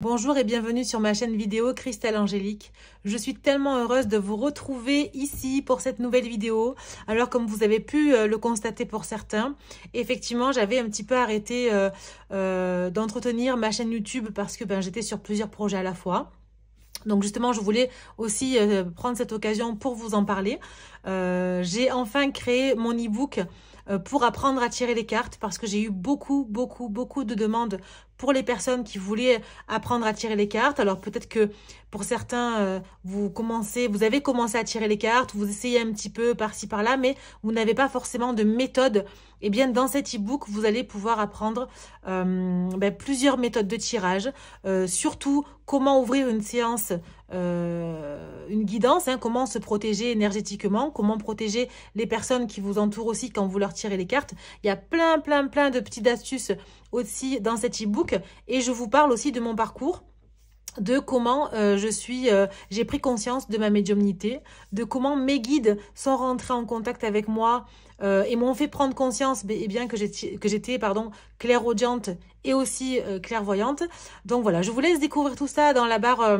Bonjour et bienvenue sur ma chaîne vidéo Christelle Angélique. Je suis tellement heureuse de vous retrouver ici pour cette nouvelle vidéo. Alors comme vous avez pu le constater pour certains, effectivement j'avais un petit peu arrêté d'entretenir ma chaîne YouTube parce que j'étais sur plusieurs projets à la fois. Donc justement, je voulais aussi prendre cette occasion pour vous en parler. J'ai enfin créé mon e-book pour apprendre à tirer les cartes parce que j'ai eu beaucoup de demandes pour les personnes qui voulaient apprendre à tirer les cartes. Alors peut-être que pour certains, vous avez commencé à tirer les cartes, vous essayez un petit peu par-ci par-là, mais vous n'avez pas forcément de méthode. Eh bien, dans cet e-book, vous allez pouvoir apprendre plusieurs méthodes de tirage, surtout comment ouvrir une séance, une guidance, comment se protéger énergétiquement, comment protéger les personnes qui vous entourent aussi quand vous leur tirez les cartes. Il y a plein de petites astuces aussi dans cet e-book et je vous parle aussi de mon parcours, de comment j'ai pris conscience de ma médiumnité, de comment mes guides sont rentrés en contact avec moi et m'ont fait prendre conscience que j'étais clairaudiente et aussi clairvoyante. Donc voilà, je vous laisse découvrir tout ça dans la barre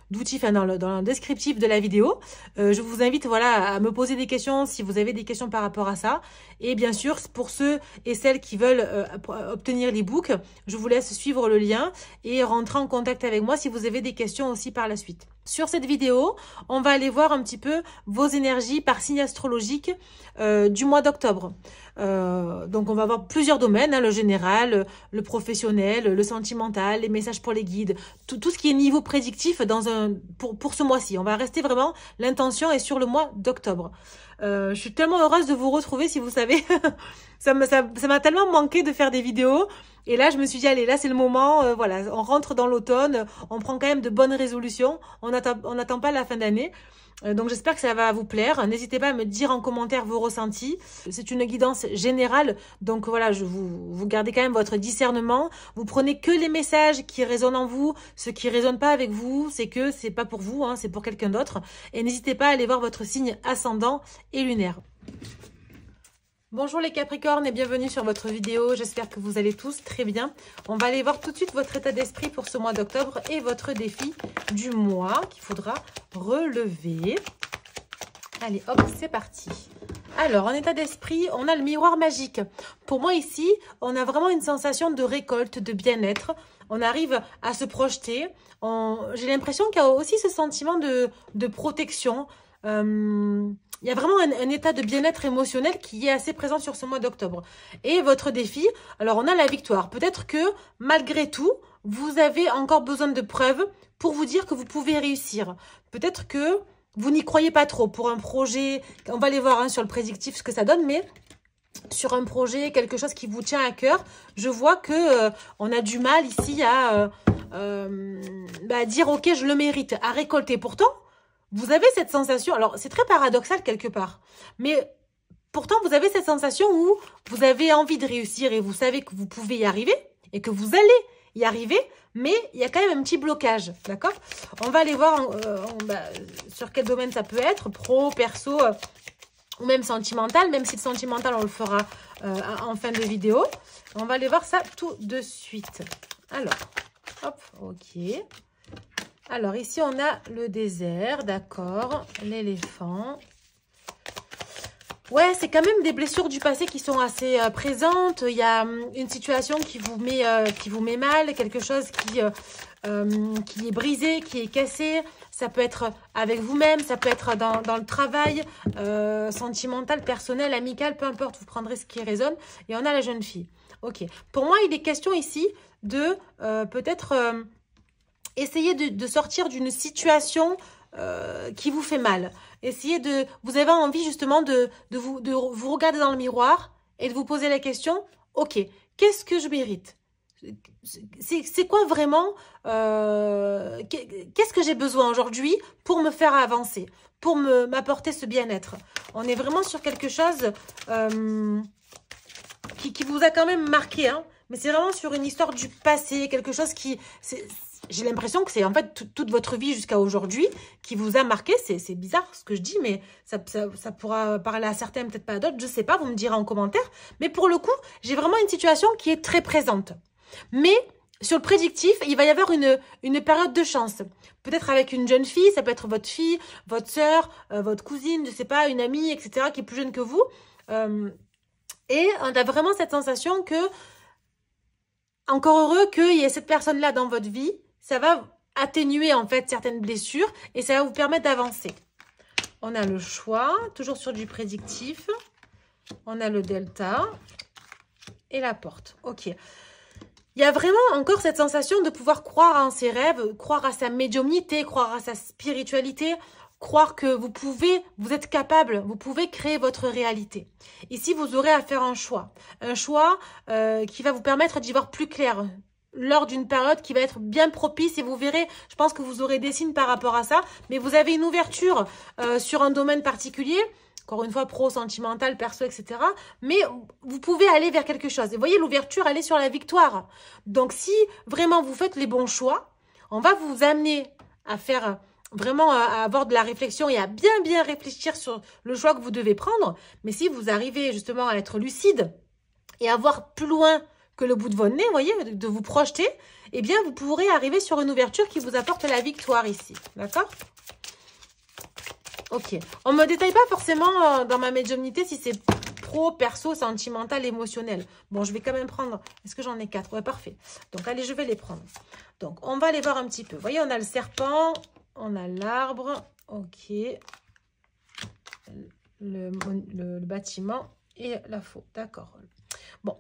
d'outils, dans le descriptif de la vidéo. Je vous invite à me poser des questions si vous avez des questions par rapport à ça. Et bien sûr, pour ceux et celles qui veulent obtenir l'e-book, je vous laisse suivre le lien et rentrer en contact avec moi si vous avez des questions aussi par la suite. Sur cette vidéo, on va aller voir un petit peu vos énergies par signe astrologique du mois d'octobre. Donc on va voir plusieurs domaines, le général, le professionnel, le sentimental, les messages pour les guides, tout ce qui est niveau prédictif pour ce mois-ci. On va rester vraiment, l'intention est sur le mois d'octobre. Je suis tellement heureuse de vous retrouver, si vous savez. ça m'a tellement manqué de faire des vidéos. Et là, je me suis dit, allez, là, c'est le moment. On rentre dans l'automne. On prend quand même de bonnes résolutions. On n'attend pas la fin d'année. Donc, j'espère que ça va vous plaire. N'hésitez pas à me dire en commentaire vos ressentis. C'est une guidance générale. Donc, voilà, vous gardez quand même votre discernement. Vous prenez que les messages qui résonnent en vous. Ce qui ne résonne pas avec vous, c'est que c'est pas pour vous, c'est pour quelqu'un d'autre. Et n'hésitez pas à aller voir votre signe ascendant et lunaire. Bonjour les Capricornes et bienvenue sur votre vidéo. J'espère que vous allez tous très bien. On va aller voir tout de suite votre état d'esprit pour ce mois d'octobre et votre défi du mois qu'il faudra relever. Allez, hop, c'est parti. Alors, en état d'esprit, on a le miroir magique. Pour moi ici, on a vraiment une sensation de récolte, de bien-être. On arrive à se projeter. J'ai l'impression qu'il y a aussi ce sentiment de protection. Il y a vraiment un état de bien-être émotionnel qui est assez présent sur ce mois d'octobre. Et votre défi, alors on a la victoire. Peut-être que malgré tout, vous avez encore besoin de preuves pour vous dire que vous pouvez réussir. Peut-être que vous n'y croyez pas trop pour un projet. On va aller voir sur le prédictif ce que ça donne, mais sur un projet, quelque chose qui vous tient à cœur, je vois que on a du mal ici à dire ok, je le mérite, à récolter. Pourtant, vous avez cette sensation, alors c'est très paradoxal quelque part, mais pourtant vous avez cette sensation où vous avez envie de réussir et vous savez que vous pouvez y arriver et que vous allez y arriver, mais il y a quand même un petit blocage, d'accord? On va aller voir sur quel domaine ça peut être, pro, perso ou même sentimental, même si le sentimental on le fera en fin de vidéo. On va aller voir ça tout de suite. Alors, hop, ok. Alors, ici, on a le désert, d'accord, l'éléphant. Ouais, c'est quand même des blessures du passé qui sont assez présentes. Il y a une situation qui vous met mal, quelque chose qui est brisé, qui est cassé. Ça peut être avec vous-même, ça peut être dans le travail, sentimental, personnel, amical, peu importe, vous prendrez ce qui résonne. Et on a la jeune fille. Ok. Pour moi, il est question ici de peut-être... essayez de sortir d'une situation qui vous fait mal. Vous avez envie justement de vous regarder dans le miroir et de vous poser la question, ok, qu'est-ce que je mérite? C'est quoi vraiment, qu'est-ce que j'ai besoin aujourd'hui pour me faire avancer, pour m'apporter ce bien-être? On est vraiment sur quelque chose qui vous a quand même marqué, mais c'est vraiment sur une histoire du passé, quelque chose qui... J'ai l'impression que c'est en fait toute votre vie jusqu'à aujourd'hui qui vous a marqué. C'est bizarre ce que je dis, mais ça pourra parler à certains, peut-être pas à d'autres. Je ne sais pas, vous me direz en commentaire. Mais pour le coup, j'ai vraiment une situation qui est très présente. Mais sur le prédictif, il va y avoir une période de chance. Peut-être avec une jeune fille, ça peut être votre fille, votre sœur, votre cousine, je sais pas, une amie, etc., qui est plus jeune que vous. Et on a vraiment cette sensation que, encore heureux qu'il y ait cette personne-là dans votre vie, ça va atténuer en fait certaines blessures et ça va vous permettre d'avancer. On a le choix, toujours sur du prédictif. On a le delta et la porte. Ok. Il y a vraiment encore cette sensation de pouvoir croire en ses rêves, croire à sa médiumnité, croire à sa spiritualité, croire que vous êtes capable, vous pouvez créer votre réalité. Ici, vous aurez à faire un choix qui va vous permettre d'y voir plus clair lors d'une période qui va être bien propice et vous verrez, je pense que vous aurez des signes par rapport à ça, mais vous avez une ouverture sur un domaine particulier, encore une fois, pro, sentimental, perso, etc. Mais vous pouvez aller vers quelque chose. Et vous voyez, l'ouverture, elle est sur la victoire. Donc, si vraiment vous faites les bons choix, on va vous amener à faire vraiment à avoir de la réflexion et à bien réfléchir sur le choix que vous devez prendre. Mais si vous arrivez justement à être lucide et à voir plus loin que le bout de votre nez, vous voyez, de vous projeter, eh bien, vous pourrez arriver sur une ouverture qui vous apporte la victoire ici. D'accord ? Ok. On ne me détaille pas forcément dans ma médiumnité si c'est pro, perso, sentimental, émotionnel. Bon, je vais quand même prendre... Est-ce que j'en ai 4? Ouais, parfait. Donc, allez, je vais les prendre. Donc, on va les voir un petit peu. Vous voyez, on a le serpent, on a l'arbre, ok, le bâtiment et la faux. D'accord. Bon.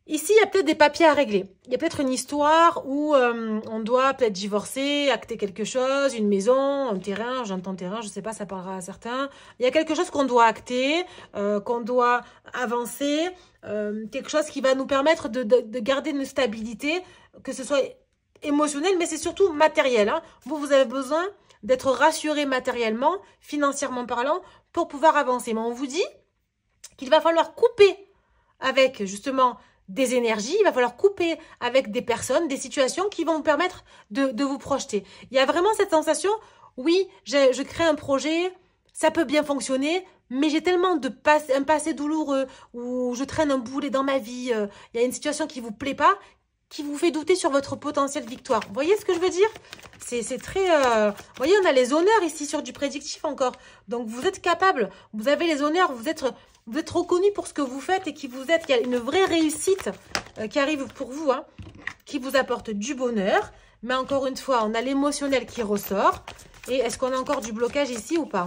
Ici, il y a peut-être des papiers à régler. Il y a peut-être une histoire où on doit peut-être divorcer, acter quelque chose, une maison, un terrain, j'entends terrain, je ne sais pas, ça parlera à certains. Il y a quelque chose qu'on doit acter, qu'on doit avancer, quelque chose qui va nous permettre de garder une stabilité, que ce soit émotionnel, mais c'est surtout matériel. Hein. Vous avez besoin d'être rassuré matériellement, financièrement parlant, pour pouvoir avancer. Mais on vous dit qu'il va falloir couper avec justement des énergies, il va falloir couper avec des personnes, des situations qui vont vous permettre de vous projeter. Il y a vraiment cette sensation, oui, je crée un projet, ça peut bien fonctionner, mais j'ai tellement un passé douloureux, où je traîne un boulet dans ma vie, il y a une situation qui ne vous plaît pas, qui vous fait douter sur votre potentiel victoire. Vous voyez ce que je veux dire? C'est très... Vous voyez, on a les honneurs ici sur du prédictif encore. Donc, vous êtes capable, vous avez les honneurs, vous êtes reconnu pour ce que vous faites et qui vous êtes. Il y a une vraie réussite qui arrive pour vous, hein, qui vous apporte du bonheur. Mais encore une fois, on a l'émotionnel qui ressort. Et est-ce qu'on a encore du blocage ici ou pas?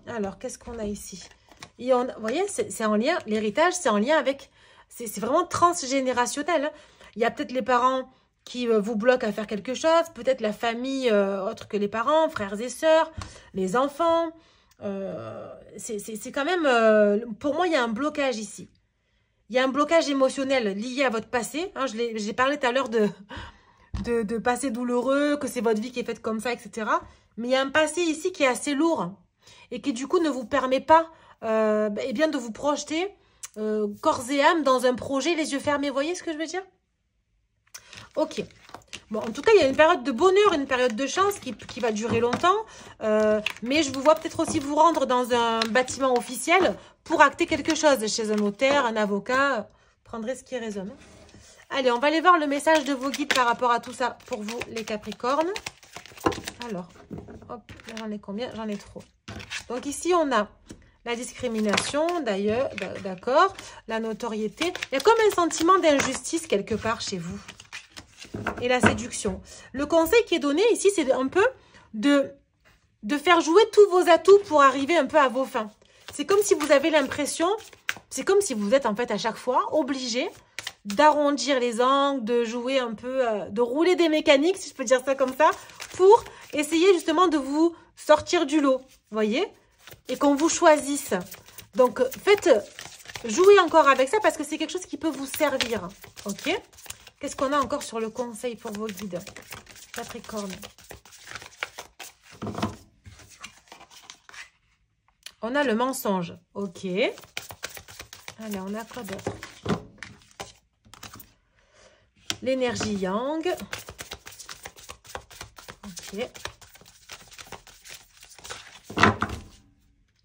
Alors, qu'est-ce qu'on a ici? Et vous voyez, c'est en lien, l'héritage, c'est en lien avec... C'est vraiment transgénérationnel. Hein. Il y a peut-être les parents qui vous bloquent à faire quelque chose, peut-être la famille autre que les parents, frères et sœurs, les enfants. C'est quand même... pour moi, il y a un blocage ici. Il y a un blocage émotionnel lié à votre passé. Hein, j'ai parlé tout à l'heure de passé douloureux, que c'est votre vie qui est faite comme ça, etc. Mais il y a un passé ici qui est assez lourd et qui du coup ne vous permet pas eh bien, de vous projeter corps et âme dans un projet, les yeux fermés. Vous voyez ce que je veux dire? Ok. Bon, en tout cas, il y a une période de bonheur, une période de chance qui va durer longtemps. Mais je vous vois peut-être aussi vous rendre dans un bâtiment officiel pour acter quelque chose chez un notaire, un avocat. Prendrez ce qui résonne. Allez, on va aller voir le message de vos guides par rapport à tout ça pour vous, les Capricornes. Alors, hop, j'en ai combien? J'en ai trop. Donc ici, on a la discrimination, d'ailleurs, d'accord, la notoriété. Il y a comme un sentiment d'injustice quelque part chez vous. Et la séduction. Le conseil qui est donné ici, c'est un peu de faire jouer tous vos atouts pour arriver un peu à vos fins. C'est comme si vous avez l'impression, c'est comme si vous êtes en fait à chaque fois obligé d'arrondir les angles, de jouer un peu, de rouler des mécaniques, si je peux dire ça comme ça, pour essayer justement de vous sortir du lot, vous voyez, et qu'on vous choisisse. Donc, faites, jouez encore avec ça parce que c'est quelque chose qui peut vous servir, ok? Qu'est-ce qu'on a encore sur le conseil pour vos guides? Capricorne. On a le mensonge, ok. Allez, on a quoi d'autre? L'énergie yang. Ok.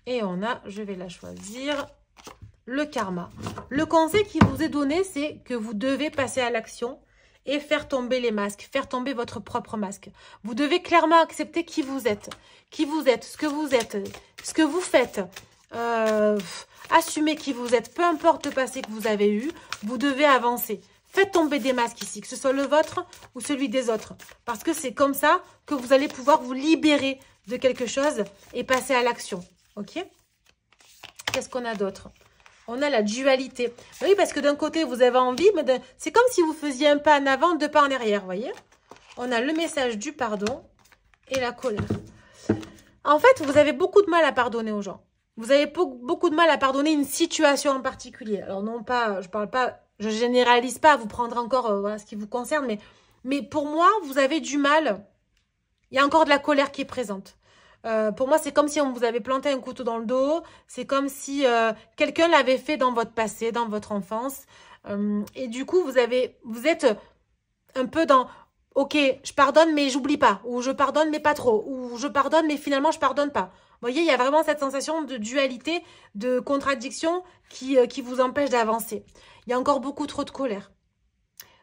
Et on a, je vais la choisir, le karma. Le conseil qui vous est donné, c'est que vous devez passer à l'action et faire tomber les masques, faire tomber votre propre masque. Vous devez clairement accepter qui vous êtes, ce que vous faites. Assumez qui vous êtes, peu importe le passé que vous avez eu, vous devez avancer. Faites tomber des masques ici, que ce soit le vôtre ou celui des autres. Parce que c'est comme ça que vous allez pouvoir vous libérer de quelque chose et passer à l'action. Ok? Qu'est-ce qu'on a d'autre? On a la dualité. Oui, parce que d'un côté, vous avez envie, mais c'est comme si vous faisiez un pas en avant, deux pas en arrière, vous voyez? On a le message du pardon et la colère. En fait, vous avez beaucoup de mal à pardonner aux gens. Vous avez beaucoup de mal à pardonner une situation en particulier. Alors non pas, je généralise pas, vous prendrez encore voilà, ce qui vous concerne, mais pour moi, vous avez du mal. Il y a encore de la colère qui est présente. Pour moi, c'est comme si on vous avait planté un couteau dans le dos. C'est comme si quelqu'un l'avait fait dans votre passé, dans votre enfance. Et du coup, vous êtes un peu dans « Ok, je pardonne, mais j'oublie pas. » Ou « Je pardonne, mais pas trop. » Ou « Je pardonne, mais finalement, je pardonne pas. » Vous voyez, il y a vraiment cette sensation de dualité, de contradiction qui vous empêche d'avancer. Il y a encore beaucoup trop de colère.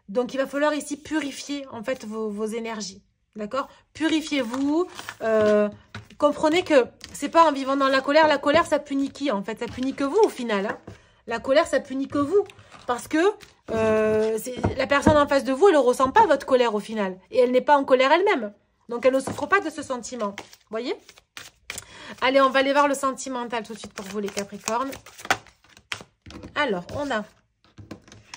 Donc, il va falloir ici purifier, en fait, vos énergies. D'accord? Purifiez-vous. Comprenez que c'est pas en vivant dans la colère, ça punit qui, en fait? Ça punit que vous, au final. Hein. La colère, ça punit que vous. Parce que la personne en face de vous, elle ne ressent pas votre colère, au final. Et elle n'est pas en colère elle-même. Donc, elle ne souffre pas de ce sentiment. Vous voyez? Allez, on va aller voir le sentimental tout de suite pour vous, les Capricornes. Alors, on a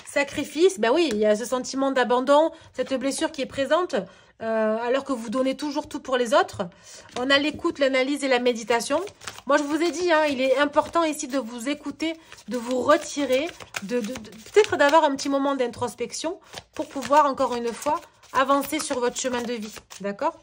sacrifice. Ben oui, il y a ce sentiment d'abandon, cette blessure qui est présente, alors que vous donnez toujours tout pour les autres. On a l'écoute, l'analyse et la méditation. Moi, je vous ai dit, hein, il est important ici de vous écouter, de vous retirer, peut-être d'avoir un petit moment d'introspection pour pouvoir, encore une fois, avancer sur votre chemin de vie. D'accord ?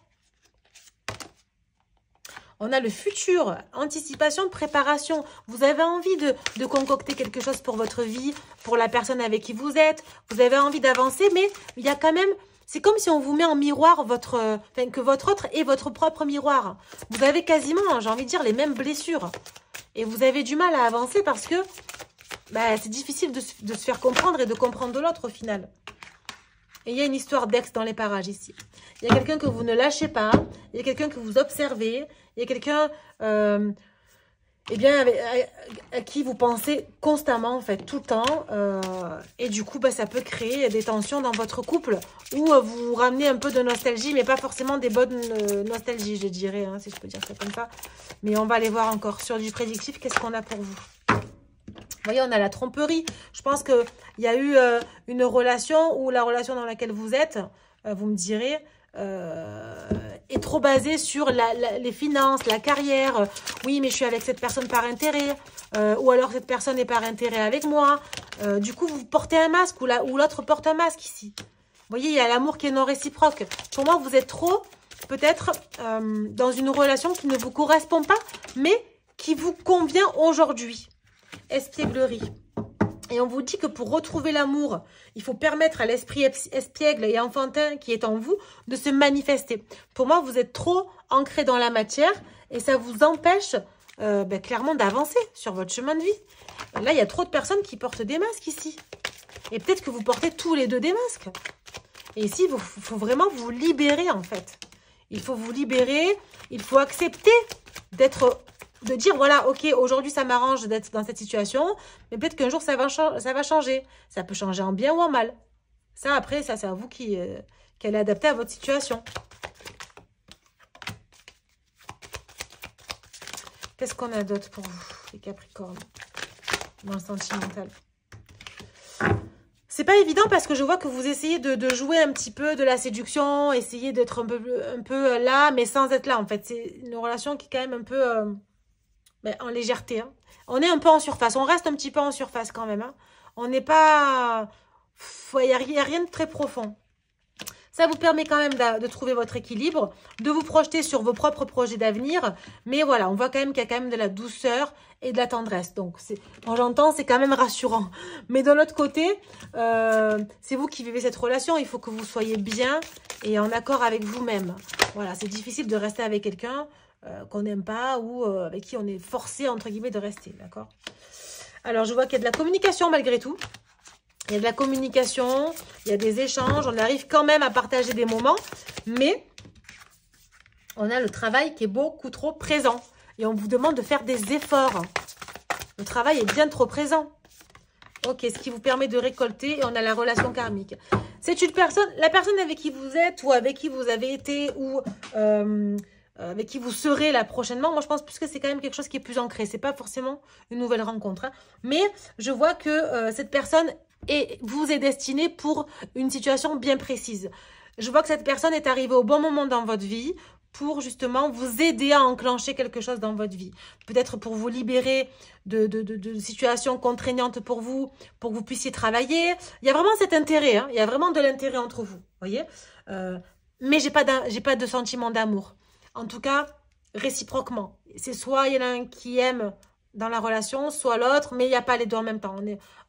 On a le futur, anticipation, préparation. Vous avez envie de concocter quelque chose pour votre vie, pour la personne avec qui vous êtes. Vous avez envie d'avancer, mais il y a quand même... C'est comme si on vous met en miroir que votre autre est votre propre miroir. Vous avez quasiment, j'ai envie de dire, les mêmes blessures. Et vous avez du mal à avancer parce que c'est difficile de se faire comprendre et de comprendre de l'autre au final. Et il y a une histoire d'ex dans les parages ici. Il y a quelqu'un que vous ne lâchez pas. Il y a quelqu'un que vous observez. Il y a quelqu'un à qui vous pensez constamment, en fait, tout le temps. Et du coup, ça peut créer des tensions dans votre couple où vous ramenez un peu de nostalgie, mais pas forcément des bonnes nostalgies, je dirais, hein, si je peux dire ça comme ça. Mais on va aller voir encore sur du prédictif. Qu'est-ce qu'on a pour vous ? Vous voyez, on a la tromperie. Je pense qu'il y a eu une relation où la relation dans laquelle vous êtes, vous me direz, est trop basée sur les finances, la carrière. Oui, mais je suis avec cette personne par intérêt. Ou alors cette personne est par intérêt avec moi. Du coup, vous portez un masque ou l'autre porte un masque ici. Vous voyez, il y a l'amour qui est non réciproque. Pour moi, vous êtes trop, peut-être, dans une relation qui ne vous correspond pas, mais qui vous convient aujourd'hui. Espièglerie. Et on vous dit que pour retrouver l'amour, il faut permettre à l'esprit espiègle et enfantin qui est en vous de se manifester. Pour moi, vous êtes trop ancré dans la matière et ça vous empêche clairement d'avancer sur votre chemin de vie. Là, il y a trop de personnes qui portent des masques ici. Et peut-être que vous portez tous les deux des masques. Et ici, il faut vraiment vous libérer en fait. Il faut vous libérer, il faut accepter de dire, voilà, ok, aujourd'hui, ça m'arrange d'être dans cette situation, mais peut-être qu'un jour, ça va changer. Ça peut changer en bien ou en mal. Ça, après, c'est à vous qui allez adapter à votre situation. Qu'est-ce qu'on a d'autre pour vous, les Capricornes, dans le sentimental? C'est pas évident parce que je vois que vous essayez de jouer un petit peu de la séduction, essayez d'être un peu là, mais sans être là, en fait. C'est une relation qui est quand même un peu... en légèreté. Hein. On est un peu en surface. On reste un petit peu en surface quand même. Hein. On n'est pas... Il n'y a rien de très profond. Ça vous permet quand même de trouver votre équilibre, de vous projeter sur vos propres projets d'avenir. Mais voilà, on voit quand même qu'il y a quand même de la douceur et de la tendresse. Donc, quand j'entends, c'est quand même rassurant. Mais de l'autre côté, c'est vous qui vivez cette relation. Il faut que vous soyez bien et en accord avec vous-même. Voilà, c'est difficile de rester avec quelqu'un qu'on n'aime pas ou avec qui on est forcé, entre guillemets, de rester, d'accord? Alors, je vois qu'il y a de la communication malgré tout. Il y a de la communication, il y a des échanges. On arrive quand même à partager des moments. Mais on a le travail qui est beaucoup trop présent. Et on vous demande de faire des efforts. Le travail est bien trop présent. Ok, ce qui vous permet de récolter. Et on a la relation karmique. C'est une personne, la personne avec qui vous êtes ou avec qui vous avez été ou avec qui vous serez là prochainement. Moi, je pense plus que c'est quand même quelque chose qui est plus ancré. C'est pas forcément une nouvelle rencontre. Hein. Mais je vois que cette personne vous est destinée pour une situation bien précise. Je vois que cette personne est arrivée au bon moment dans votre vie pour justement vous aider à enclencher quelque chose dans votre vie. Peut-être pour vous libérer de situations contraignantes pour vous que vous puissiez travailler. Il y a vraiment cet intérêt, hein. Il y a vraiment de l'intérêt entre vous, voyez. Mais j'ai pas de sentiment d'amour. En tout cas, réciproquement. C'est soit il y en a un qui aime dans la relation, soit l'autre, mais il n'y a pas les deux en même temps.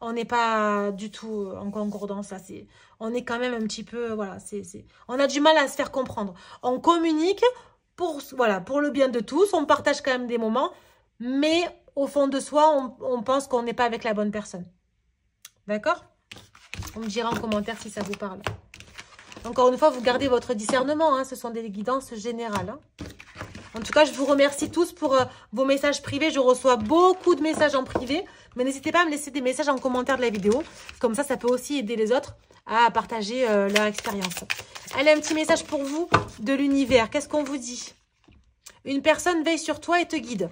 On n'est pas du tout en concordance. Là, on est quand même un petit peu, voilà, on a du mal à se faire comprendre. On communique pour le bien de tous, on partage quand même des moments, mais au fond de soi, on pense qu'on n'est pas avec la bonne personne. D'accord? On me dira en commentaire si ça vous parle. Encore une fois, vous gardez votre discernement, hein, ce sont des guidances générales. Hein. En tout cas, je vous remercie tous pour vos messages privés. Je reçois beaucoup de messages en privé. Mais n'hésitez pas à me laisser des messages en commentaire de la vidéo. Comme ça peut aussi aider les autres à partager leur expérience. Allez, un petit message pour vous de l'univers. Qu'est-ce qu'on vous dit? Une personne veille sur toi et te guide.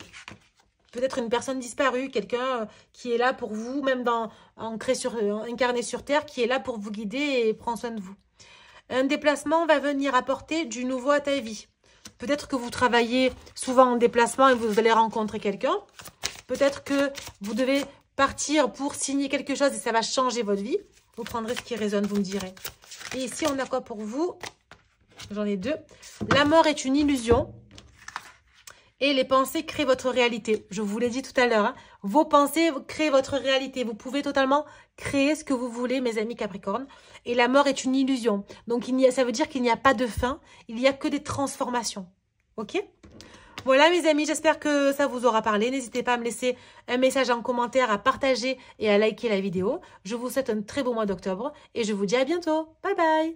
Peut-être une personne disparue, quelqu'un qui est là pour vous, même incarné sur Terre, qui est là pour vous guider et prend soin de vous. Un déplacement va venir apporter du nouveau à ta vie. Peut-être que vous travaillez souvent en déplacement et vous allez rencontrer quelqu'un. Peut-être que vous devez partir pour signer quelque chose et ça va changer votre vie. Vous prendrez ce qui résonne, vous me direz. Et ici, on a quoi pour vous? J'en ai deux. La mort est une illusion. Et les pensées créent votre réalité. Je vous l'ai dit tout à l'heure. Hein. Vos pensées créent votre réalité. Vous pouvez totalement créer ce que vous voulez, mes amis Capricorne. Et la mort est une illusion. Donc, ça veut dire qu'il n'y a pas de fin. Il n'y a que des transformations. Ok? Voilà, mes amis. J'espère que ça vous aura parlé. N'hésitez pas à me laisser un message en commentaire, à partager et à liker la vidéo. Je vous souhaite un très beau mois d'octobre. Et je vous dis à bientôt. Bye bye!